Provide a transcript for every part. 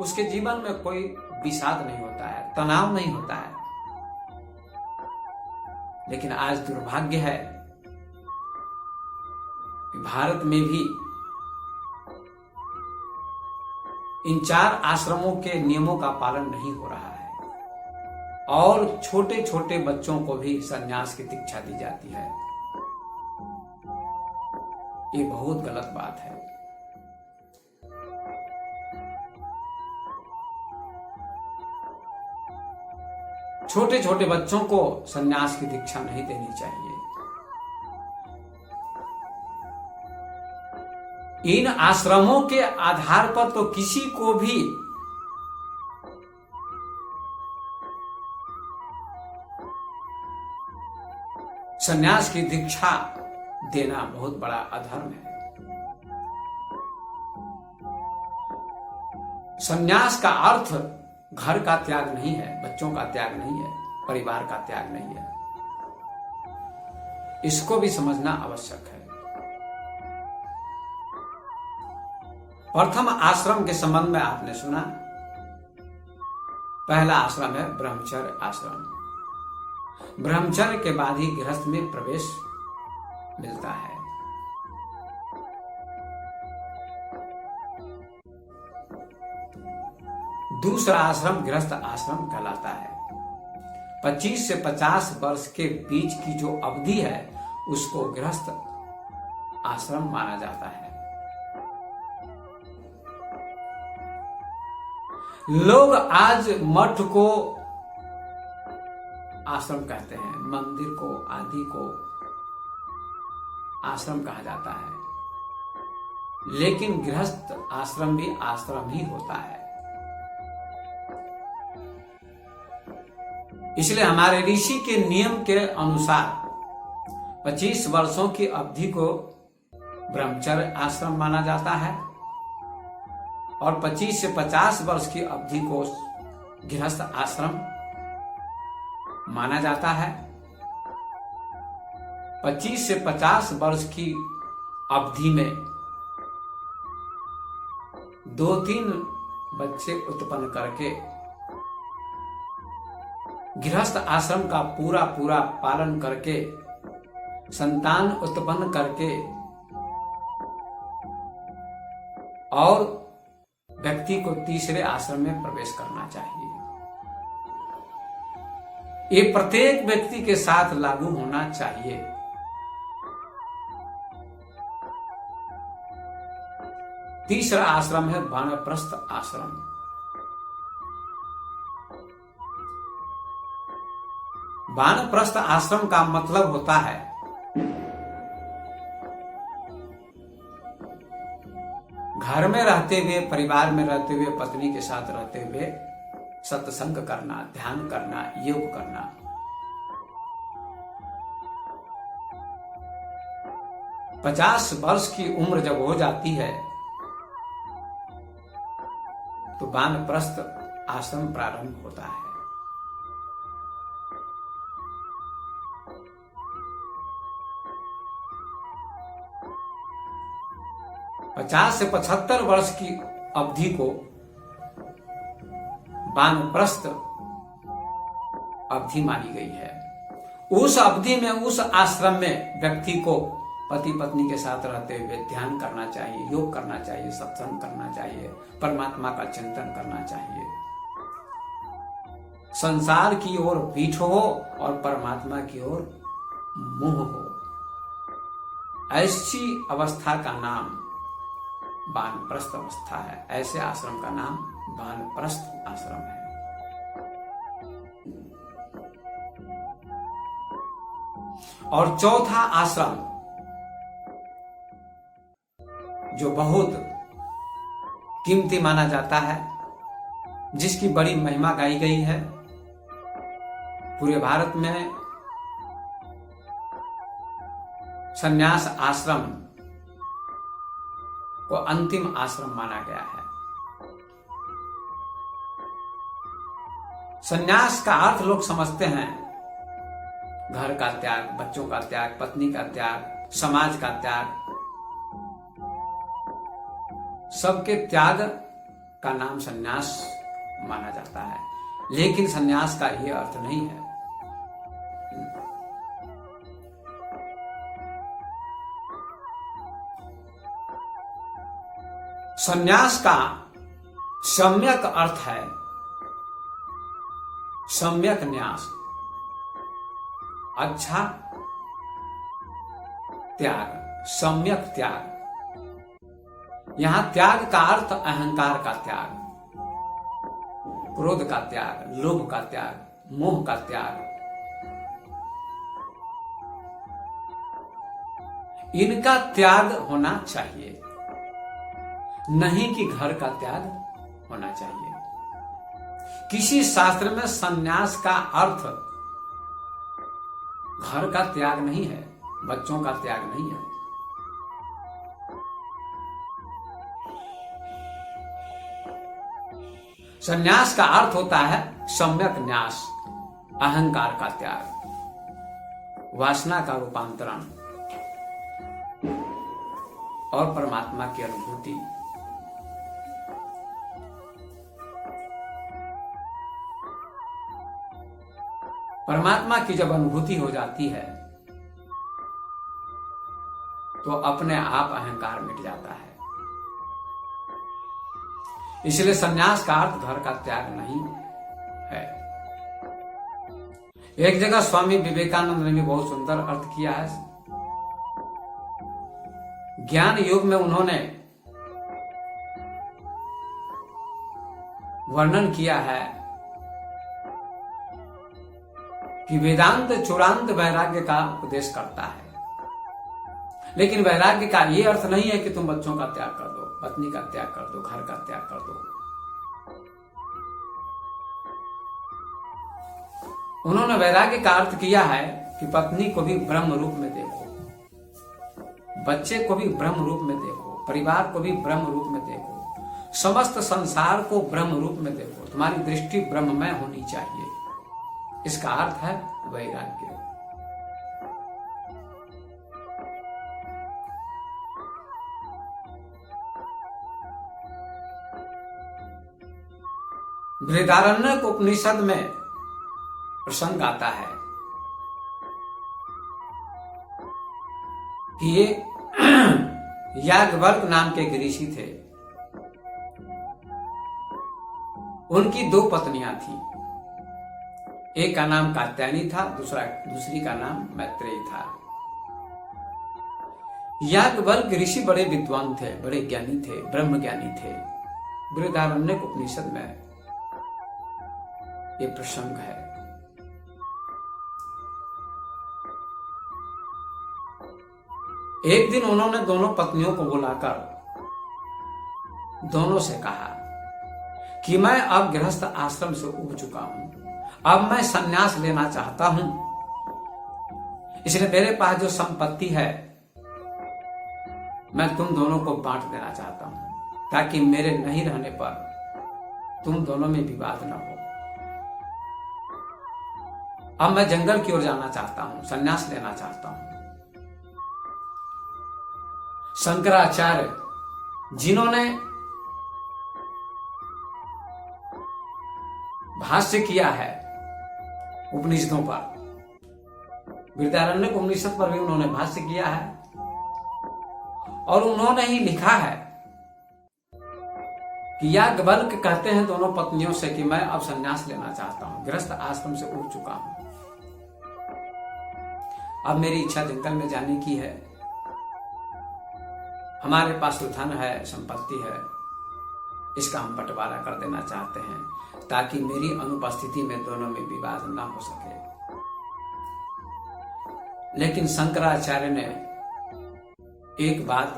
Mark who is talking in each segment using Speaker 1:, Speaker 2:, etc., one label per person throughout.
Speaker 1: उसके जीवन में कोई विषाद नहीं होता है, तनाव नहीं होता है। लेकिन आज दुर्भाग्य है कि भारत में भी इन 4 आश्रमों के नियमों का पालन नहीं हो रहा है और छोटे छोटे बच्चों को भी संन्यास की दीक्षा दी जाती है। ये बहुत गलत बात है। छोटे छोटे बच्चों को संन्यास की दीक्षा नहीं देनी चाहिए। इन आश्रमों के आधार पर तो किसी को भी संन्यास की दीक्षा देना बहुत बड़ा अधर्म है। संन्यास का अर्थ घर का त्याग नहीं है, बच्चों का त्याग नहीं है, परिवार का त्याग नहीं है। इसको भी समझना आवश्यक है। प्रथम आश्रम के संबंध में आपने सुना, पहला आश्रम है ब्रह्मचर्य आश्रम। ब्रह्मचर्य के बाद ही गृहस्थ में प्रवेश मिलता है। दूसरा आश्रम गृहस्थ आश्रम कहलाता है। 25 से 50 वर्ष के बीच की जो अवधि है उसको गृहस्थ आश्रम माना जाता है। लोग आज मठ को आश्रम कहते हैं, मंदिर को आदि को आश्रम कहा जाता है, लेकिन गृहस्थ आश्रम भी आश्रम ही होता है। इसलिए हमारे ऋषि के नियम के अनुसार 25 वर्षों की अवधि को ब्रह्मचर्य आश्रम माना जाता है और 25 से 50 वर्ष की अवधि को गृहस्थ आश्रम माना जाता है। 25 से 50 वर्ष की अवधि में 2-3 बच्चे उत्पन्न करके गृहस्थ आश्रम का पूरा पूरा पालन करके संतान उत्पन्न करके और व्यक्ति को तीसरे आश्रम में प्रवेश करना चाहिए। ये प्रत्येक व्यक्ति के साथ लागू होना चाहिए। तीसरा आश्रम है वानप्रस्थ आश्रम। वानप्रस्थ आश्रम का मतलब होता है घर में रहते हुए, परिवार में रहते हुए, पत्नी के साथ रहते हुए सत्संग करना, ध्यान करना, योग करना। पचास वर्ष की उम्र जब हो जाती है तो वानप्रस्थ आश्रम प्रारंभ होता है। 50 से 75 वर्ष की अवधि को वानप्रस्थ अवधि मानी गई है। उस अवधि में, उस आश्रम में व्यक्ति को पति पत्नी के साथ रहते हुए ध्यान करना चाहिए, योग करना चाहिए, सत्संग करना चाहिए, परमात्मा का चिंतन करना चाहिए। संसार की ओर पीठ हो और परमात्मा की ओर मुंह हो, ऐसी अवस्था का नाम वानप्रस्थ अवस्था है। ऐसे आश्रम का नाम वानप्रस्थ आश्रम है। और चौथा आश्रम जो बहुत कीमती माना जाता है, जिसकी बड़ी महिमा गाई गई है पूरे भारत में, संन्यास आश्रम को अंतिम आश्रम माना गया है। संन्यास का अर्थ लोग समझते हैं घर का त्याग, बच्चों का त्याग, पत्नी का त्याग, समाज का त्याग, सबके त्याग का नाम सन्यास माना जाता है, लेकिन सन्यास का यह अर्थ नहीं है। सन्यास का सम्यक अर्थ है सम्यक न्यास, अच्छा त्याग, सम्यक त्याग। यहां त्याग का अर्थ अहंकार का त्याग, क्रोध का त्याग, लोभ का त्याग, मोह का त्याग। इनका त्याग होना चाहिए, नहीं कि घर का त्याग होना चाहिए। किसी शास्त्र में सन्यास का अर्थ घर का त्याग नहीं है, बच्चों का त्याग नहीं है। सन्यास का अर्थ होता है सम्यक न्यास, अहंकार का त्याग, वासना का रूपांतरण और परमात्मा की अनुभूति। परमात्मा की जब अनुभूति हो जाती है तो अपने आप अहंकार मिट जाता है। इसलिए सन्यास का अर्थ घर का त्याग नहीं है। एक जगह स्वामी विवेकानंद ने भी बहुत सुंदर अर्थ किया है। ज्ञान युग में उन्होंने वर्णन किया है कि वेदांत चूड़ांत वैराग्य का उपदेश करता है, लेकिन वैराग्य का यह अर्थ नहीं है कि तुम बच्चों का त्याग कर दो, पत्नी का त्याग कर दो, घर का त्याग कर दो। उन्होंने वैराग्य का अर्थ किया है कि पत्नी को भी ब्रह्म रूप में देखो, बच्चे को भी ब्रह्म रूप में देखो, परिवार को भी ब्रह्म रूप में देखो, समस्त संसार को ब्रह्म रूप में देखो। तुम्हारी दृष्टि ब्रह्ममय होनी चाहिए। इसका अर्थ है वैराग्य। बृहदारण्यक उपनिषद में प्रसंग आता है कि ये याज्ञवल्क्य नाम के एक ऋषि थे। उनकी दो पत्नियां थी, एक का नाम कात्यायनी था, दूसरी का नाम मैत्रेयी था। याज्ञवल्क्य ऋषि बड़े विद्वान थे, बड़े ज्ञानी थे, ब्रह्म ज्ञानी थे। बृहदारण्यक उपनिषद में ये प्रसंग है। एक दिन उन्होंने दोनों पत्नियों को बुलाकर दोनों से कहा कि मैं अब गृहस्थ आश्रम से उब चुका हूं, अब मैं संन्यास लेना चाहता हूं। इसलिए मेरे पास जो संपत्ति है मैं तुम दोनों को बांट देना चाहता हूं, ताकि मेरे नहीं रहने पर तुम दोनों में विवाद न हो। अब मैं जंगल की ओर जाना चाहता हूं, संन्यास लेना चाहता हूं। शंकराचार्य, जिन्होंने भाष्य किया है उपनिषदों पर, बृहदारण्यक उपनिषद पर भी उन्होंने भाष्य किया है, और उन्होंने ही लिखा है कि याज्ञवल्क्य कहते हैं दोनों पत्नियों से कि मैं अब संन्यास लेना चाहता हूं, गृहस्थ आश्रम से उठ चुका हूं, अब मेरी इच्छा जंगल में जाने की है। हमारे पास जो धन है, संपत्ति है, इसका हम बंटवारा कर देना चाहते हैं, ताकि मेरी अनुपस्थिति में दोनों में विवाद ना हो सके। लेकिन शंकराचार्य ने एक बात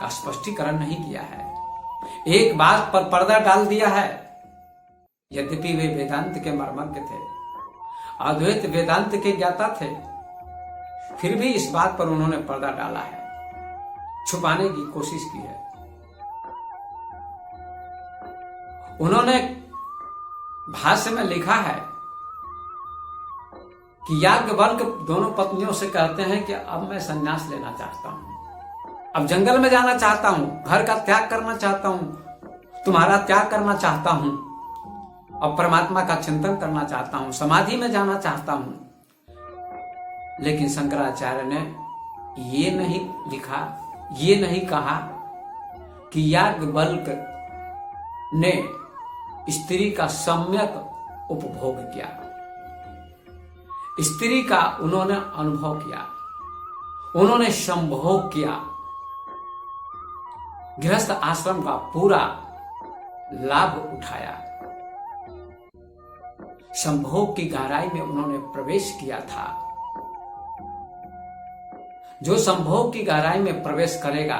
Speaker 1: का स्पष्टीकरण नहीं किया है, एक बात पर पर्दा डाल दिया है। यद्यपि वे वेदांत के मर्मज्ञ थे, अद्वैत वेदांत के ज्ञाता थे, फिर भी इस बात पर उन्होंने पर्दा डाला है, छुपाने की कोशिश की है। उन्होंने भाष्य में लिखा है कि याज्ञवल्क्य दोनों पत्नियों से कहते हैं कि अब मैं संन्यास लेना चाहता हूं, अब जंगल में जाना चाहता हूं, घर का त्याग करना चाहता हूं, तुम्हारा त्याग करना चाहता हूं और परमात्मा का चिंतन करना चाहता हूं, समाधि में जाना चाहता हूं। लेकिन शंकराचार्य ने ये नहीं लिखा, ये नहीं कहा कि याज्ञवल्क्य ने स्त्री का सम्यक उपभोग किया, स्त्री का उन्होंने अनुभव किया, उन्होंने संभोग किया, गृहस्थ आश्रम का पूरा लाभ उठाया, संभोग की गहराई में उन्होंने प्रवेश किया था। जो संभोग की गहराई में प्रवेश करेगा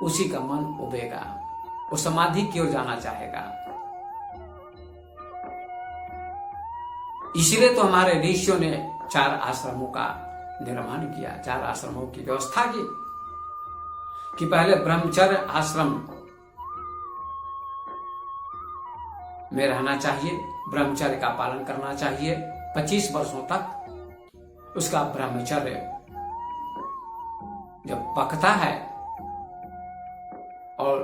Speaker 1: उसी का मन उबेगा, वो समाधि की ओर जाना चाहेगा। इसलिए तो हमारे ऋषियों ने 4 आश्रमों का निर्माण किया, 4 आश्रमों की व्यवस्था की कि पहले ब्रह्मचर्य आश्रम में रहना चाहिए, ब्रह्मचर्य का पालन करना चाहिए 25 वर्षों तक। उसका ब्रह्मचर्य जब पकता है और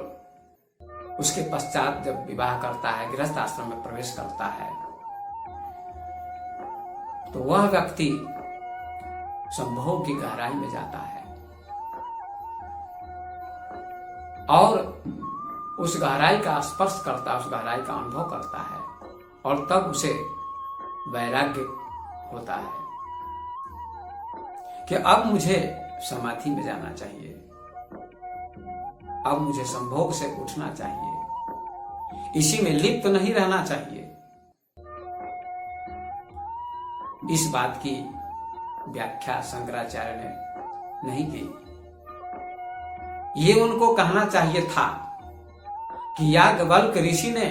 Speaker 1: उसके पश्चात जब विवाह करता है, गृहस्थ आश्रम में प्रवेश करता है, तो वह व्यक्ति संभोग की गहराई में जाता है और उस गहराई का स्पर्श करता है, उस गहराई का अनुभव करता है और तब उसे वैराग्य होता है कि अब मुझे समाधि में जाना चाहिए, अब मुझे संभोग से उठना चाहिए, इसी में लिप्त नहीं रहना चाहिए। इस बात की व्याख्या शंकराचार्य ने नहीं की। ये उनको कहना चाहिए था कि याज्ञवल्क्य ऋषि ने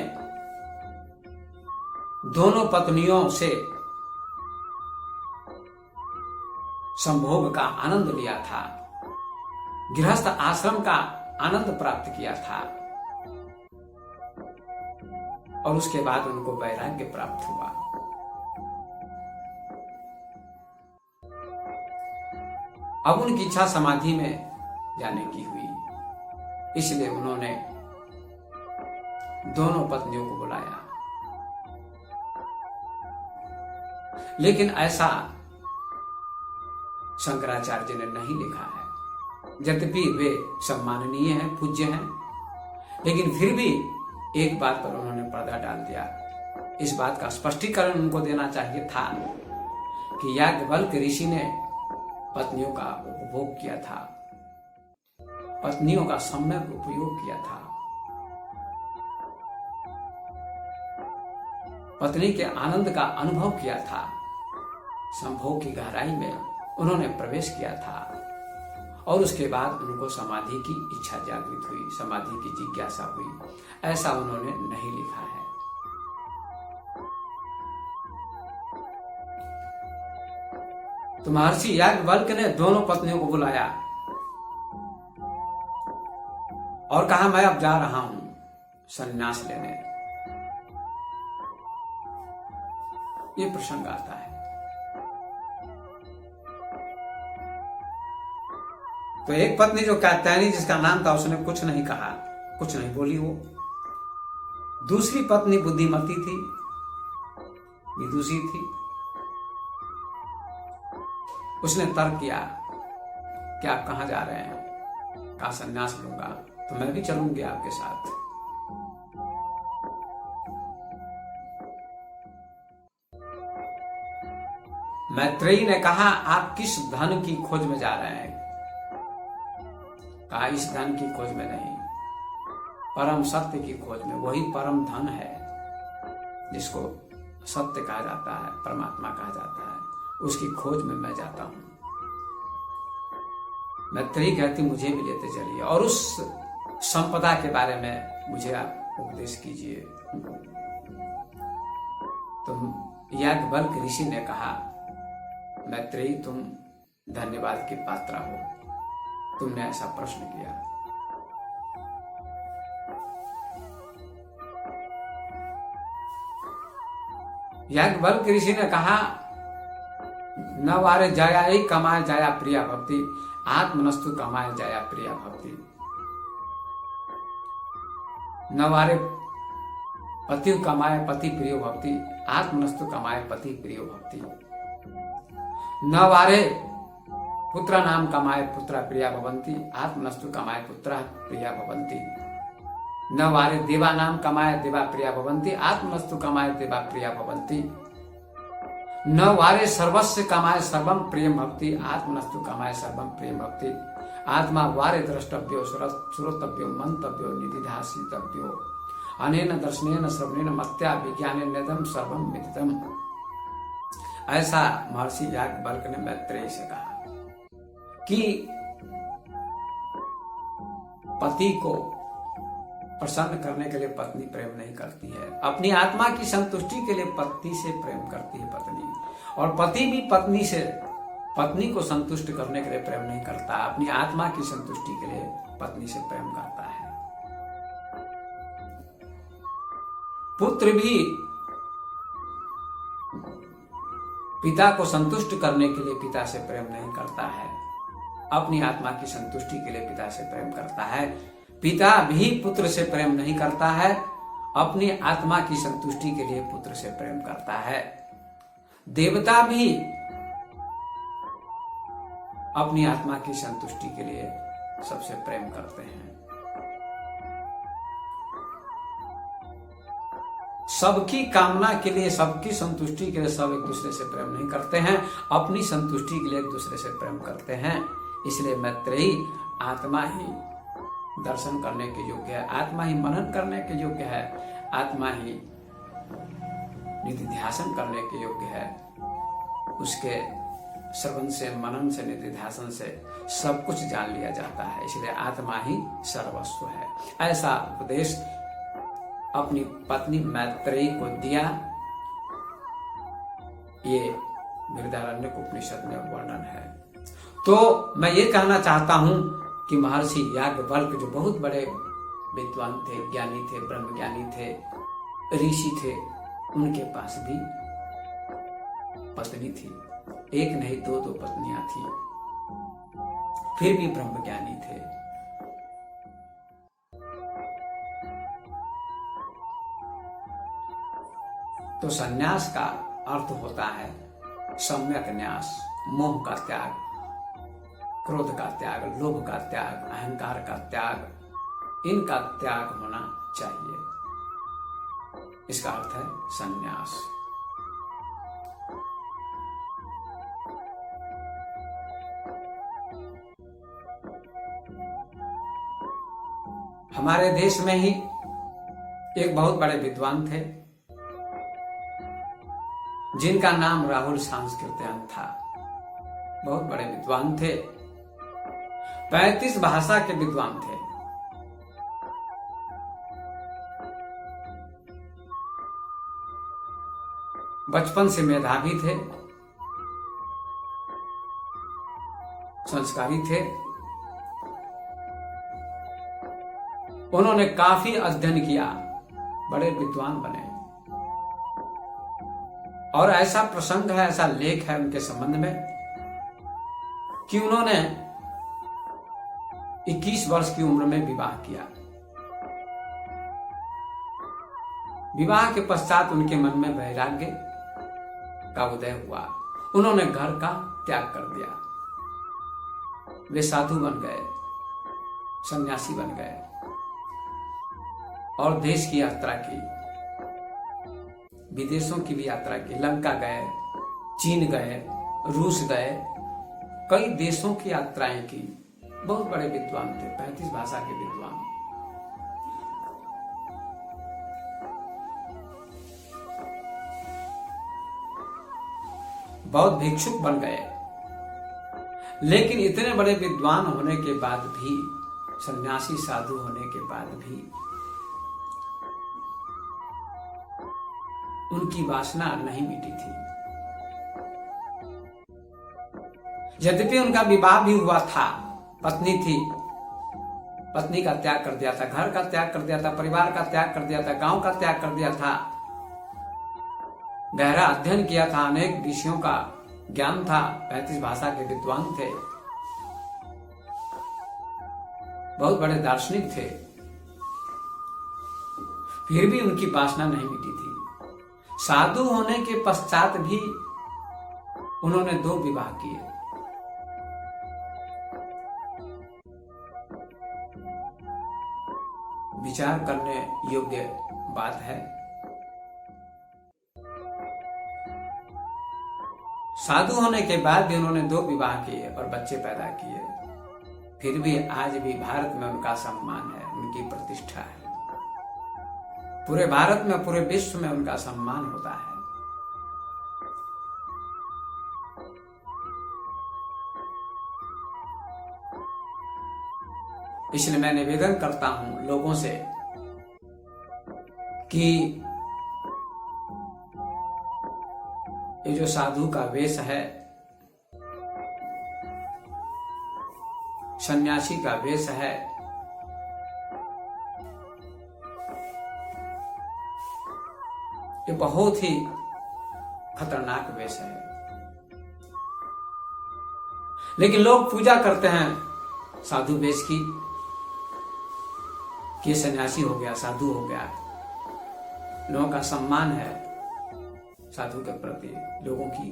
Speaker 1: दोनों पत्नियों से संभोग का आनंद लिया था, गृहस्थ आश्रम का आनंद प्राप्त किया था और उसके बाद उनको वैराग्य प्राप्त हुआ। अब उनकी इच्छा समाधि में जाने की हुई, इसलिए उन्होंने दोनों पत्नियों को बुलाया। लेकिन ऐसा शंकराचार्य जी ने नहीं लिखा है। यद्यपि वे सम्माननीय हैं, पूज्य हैं, लेकिन फिर भी एक बात पर उन्होंने पर्दा डाल दिया। इस बात का स्पष्टीकरण उनको देना चाहिए था कि याज्ञवल्क्य ऋषि ने पत्नियों का उपभोग किया था, पत्नियों का सम्यक उपयोग किया था, पत्नी के आनंद का अनुभव किया था, संभोग की गहराई में उन्होंने प्रवेश किया था और उसके बाद उनको समाधि की इच्छा जागृत हुई, समाधि की जिज्ञासा हुई। ऐसा उन्होंने नहीं लिखा है। तो महर्षि याज्ञवल्क्य ने दोनों पत्नियों को बुलाया और कहा, मैं अब जा रहा हूं संन्यास लेने। ये प्रसंग आता है। तो एक पत्नी जो कात्यायनी जिसका नाम था, उसने कुछ नहीं कहा, कुछ नहीं बोली वो। दूसरी पत्नी बुद्धिमती थी, विदुषी थी, उसने तर्क किया कि आप कहां जा रहे हैं? कहा संन्यास लूंगा, तो मैं भी चलूंगी आपके साथ। मैत्रेयी ने कहा, आप किस धन की खोज में जा रहे हैं? कहा, इस धन की खोज में नहीं, परम सत्य की खोज में। वही परम धन है जिसको सत्य कहा जाता है, परमात्मा कहा जाता है, उसकी खोज में मैं जाता हूं। मैत्रेयी कहती, मुझे भी लेते चलिए और उस संपदा के बारे में मुझे आप उपदेश कीजिए। तो याज्ञवल्क्य ऋषि ने कहा, मैत्रेयी तुम धन्यवाद की पात्रा हो, तुमने ऐसा प्रश्न किया। याज्ञवल्क्य ऋषि ने कहा, न वारे जाया ही कमाए जाया प्रिया भक्ति, आत्मनस्तु कमाए जाया प्रिया भक्ति। न वारे पति कमाए पति प्रियो भक्ति, आत्मनस्तु कमाए पति प्रियो भक्ति। न वारे पुत्र नाम कमाए पुत्र प्रिया भवंती, आत्मनस्तु कमाए पुत्र प्रिया भवंती। न वारे देवा नाम कमाए देवा प्रिया भवंती, आत्मनस्तु कमाए देवा प्रिया भवंती। न वारे सर्वस्व कमाए सर्वम प्रियम भक्ति, आत्मनस्तु कमाए सर्वम प्रियम भक्ति। आत्मा वारे द्रष्टव्यो श्रोतव्यो मंतव्यो निधिध्यासितव्यो, अनेन दर्शनेन श्रवणेन मत्या विज्ञानेन सर्वम विदितम। ऐसा महर्षि याज्ञवल्क्य ने मैत्रेयी से कहा कि पति को प्रसन्न करने के लिए पत्नी प्रेम नहीं करती है, अपनी आत्मा की संतुष्टि के लिए पति से प्रेम करती है पत्नी, और पति भी पत्नी को संतुष्ट करने के लिए प्रेम नहीं करता, अपनी आत्मा की संतुष्टि के लिए पत्नी से प्रेम करता है। पुत्र भी पिता को संतुष्ट करने के लिए पिता से प्रेम नहीं करता है, अपनी आत्मा की संतुष्टि के लिए पिता से प्रेम करता है। पिता भी पुत्र से प्रेम नहीं करता है, अपनी आत्मा की संतुष्टि के लिए पुत्र से प्रेम करता है। देवता भी अपनी आत्मा की संतुष्टि के लिए सबसे प्रेम करते हैं। सबकी कामना के लिए, सबकी संतुष्टि के लिए सब एक दूसरे से प्रेम नहीं करते हैं, अपनी संतुष्टि के लिए एक दूसरे से प्रेम करते हैं। इसलिए मैत्रेयी आत्मा ही दर्शन करने के योग्य है, आत्मा ही मनन करने के योग्य है, आत्मा ही निधिध्यासन करने के योग्य है। उसके श्रवण से, मनन से, निधिध्यासन से सब कुछ जान लिया जाता है। इसलिए आत्मा ही सर्वस्व है। ऐसा उपदेश अपनी पत्नी मैत्रेयी को दिया। ये बृहदारण्यक उपनिषद में वर्णन है। तो मैं ये कहना चाहता हूं कि महर्षि याज्ञवल्क्य जो बहुत बड़े विद्वान थे, ज्ञानी थे, ब्रह्म ज्ञानी थे, ऋषि थे, उनके पास भी पत्नी थी, एक नहीं दो पत्नियां थी, फिर भी ब्रह्म ज्ञानी थे। तो संन्यास का अर्थ होता है सम्यक न्यास, मोह का त्याग, क्रोध का त्याग, लोभ का त्याग, अहंकार का त्याग, इनका त्याग होना चाहिए। इसका अर्थ है संन्यास। हमारे देश में ही एक बहुत बड़े विद्वान थे जिनका नाम राहुल सांस्कृत्यायन था। बहुत बड़े विद्वान थे, 35 भाषा के विद्वान थे। बचपन से मेधावी थे, संस्कारी थे। उन्होंने काफी अध्ययन किया, बड़े विद्वान बने। और ऐसा प्रसंग है, ऐसा लेख है उनके संबंध में कि उन्होंने 21 वर्ष की उम्र में विवाह किया। विवाह के पश्चात उनके मन में वैराग्य का उदय हुआ। उन्होंने घर का त्याग कर दिया, वे साधु बन गए, सन्यासी बन गए और देश की यात्रा की, विदेशों की भी यात्रा की। लंका गए, चीन गए, रूस गए, कई देशों की यात्राएं की। बहुत बड़े विद्वान थे, 35 भाषा के विद्वान। बहुत भिक्षुक बन गए, लेकिन इतने बड़े विद्वान होने के बाद भी, सन्यासी साधु होने के बाद भी उनकी वासना नहीं मिटी थी। यद्यपि उनका विवाह भी हुआ था, पत्नी थी, पत्नी का त्याग कर दिया था, घर का त्याग कर दिया था, परिवार का त्याग कर दिया था, गांव का त्याग कर दिया था, गहरा अध्ययन किया था, अनेक विषयों का ज्ञान था, 35 भाषा के विद्वान थे, बहुत बड़े दार्शनिक थे। फिर भी उनकी वासना नहीं मिटी थी। साधु होने के पश्चात भी उन्होंने 2 विवाह किए। विचार करने योग्य बात है। साधु होने के बाद भी उन्होंने 2 विवाह किए और बच्चे पैदा किए। फिर भी आज भी भारत में उनका सम्मान है, उनकी प्रतिष्ठा है। पूरे भारत में, पूरे विश्व में उनका सम्मान होता है। इसलिए मैं निवेदन करता हूं लोगों से कि ये जो साधु का वेश है, सन्यासी का वेश है, ये बहुत ही खतरनाक वेश है। लेकिन लोग पूजा करते हैं साधु वेश की, कि सन्यासी हो गया, साधु हो गया। लोगों का सम्मान है साधु के प्रति, लोगों की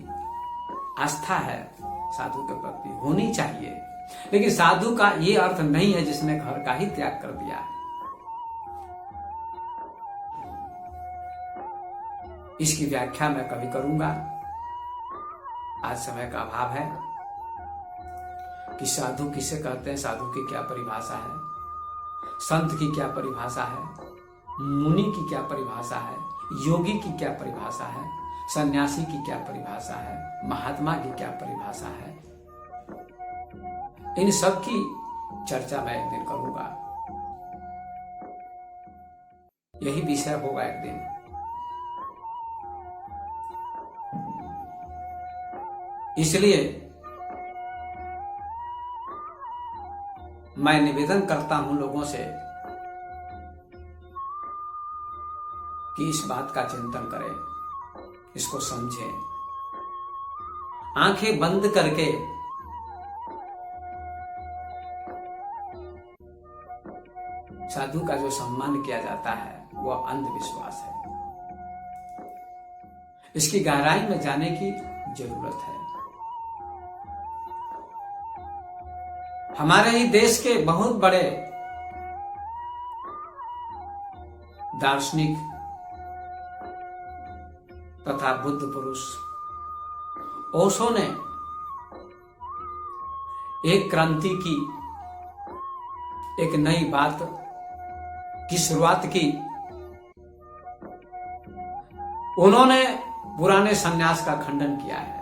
Speaker 1: आस्था है साधु के प्रति, होनी चाहिए। लेकिन साधु का ये अर्थ नहीं है जिसने घर का ही त्याग कर दिया। इसकी व्याख्या मैं कभी करूंगा, आज समय का अभाव है। कि साधु किसे कहते हैं, साधु की क्या परिभाषा है, संत की क्या परिभाषा है, मुनि की क्या परिभाषा है, योगी की क्या परिभाषा है, सन्यासी की क्या परिभाषा है, महात्मा की क्या परिभाषा है। इन सब की चर्चा मैं एक दिन करूंगा। यही विषय होगा एक दिन। इसलिए मैं निवेदन करता हूं लोगों से कि इस बात का चिंतन करें, इसको समझें। आंखें बंद करके साधु का जो सम्मान किया जाता है वह अंधविश्वास है। इसकी गहराई में जाने की जरूरत है। हमारे ही देश के बहुत बड़े दार्शनिक तथा बुद्ध पुरुष ओशो ने एक क्रांति की, एक नई बात की शुरुआत की। उन्होंने पुराने सन्यास का खंडन किया है।